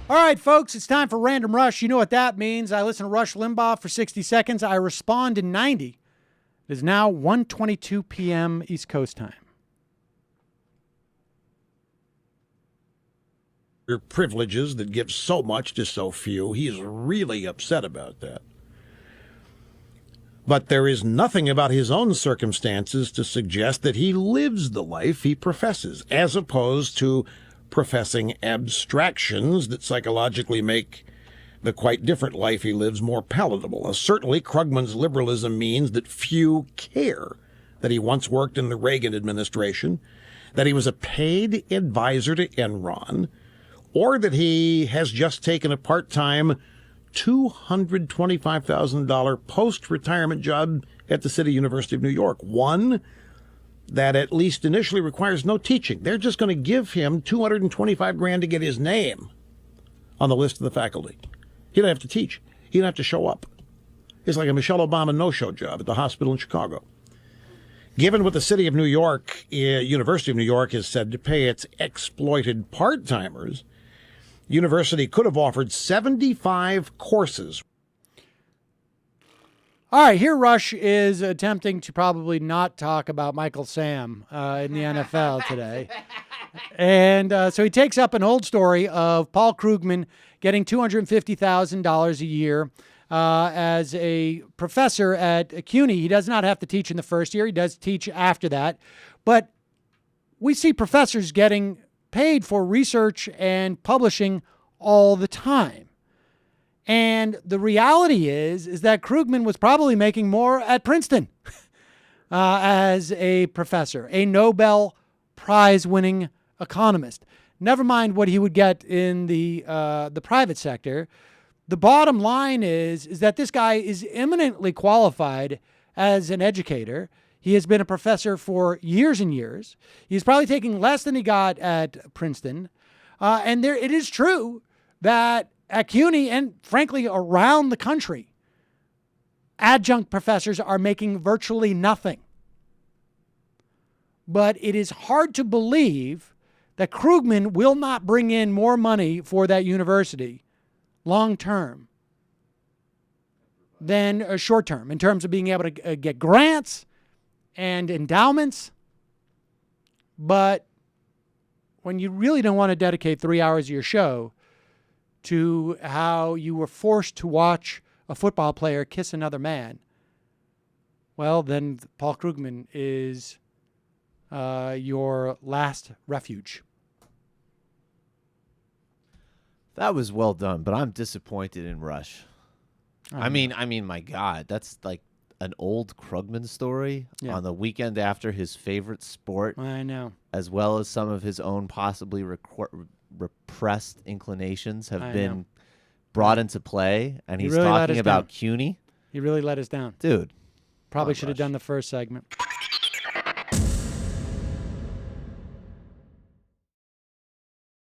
All right, folks, it's time for Random Rush. You know what that means. I listen to Rush Limbaugh for 60 seconds. I respond in 90. It is now 1:22 p.m. East Coast time. Privileges that give so much to so few. He's really upset about that. But there is nothing about his own circumstances to suggest that he lives the life he professes, as opposed to professing abstractions that psychologically make the quite different life he lives more palatable. Certainly, Krugman's liberalism means that few care that he once worked in the Reagan administration, that he was a paid advisor to Enron, or that he has just taken a part-time $225,000 post-retirement job at the City University of New York. One that at least initially requires no teaching. They're just going to give him $225,000 to get his name on the list of the faculty. He don't have to teach. He don't have to show up. It's like a Michelle Obama no-show job at the hospital in Chicago. Given what the City of New York, University of New York, is said to pay its exploited part-timers, university could have offered 75 courses. All right, here Rush is attempting to probably not talk about Michael Sam in the NFL today. And so he takes up an old story of Paul Krugman getting $250,000 a year as a professor at CUNY. He does not have to teach in the first year. He does teach after that. But we see professors getting paid for research and publishing all the time. And the reality is that Krugman was probably making more at Princeton as a professor, a Nobel Prize-winning economist. Never mind what he would get in the private sector. The bottom line is that this guy is eminently qualified as an educator. He has been a professor for years and years. He's probably taking less than he got at Princeton. And it is true that at CUNY and, frankly, around the country, adjunct professors are making virtually nothing. But it is hard to believe that Krugman will not bring in more money for that university long term than short term in terms of being able to get grants and endowments. But when you really don't want to dedicate 3 hours of your show to how you were forced to watch a football player kiss another man, well, then Paul Krugman is your last refuge. That was well done, but I'm disappointed in Rush. I mean, my God, that's like an old Krugman story on the weekend after his favorite sport. I know. As well as some of his own possibly repressed inclinations have been brought into play, and he's really talking about CUNY. He really let us down. Dude. Probably should have done the first segment.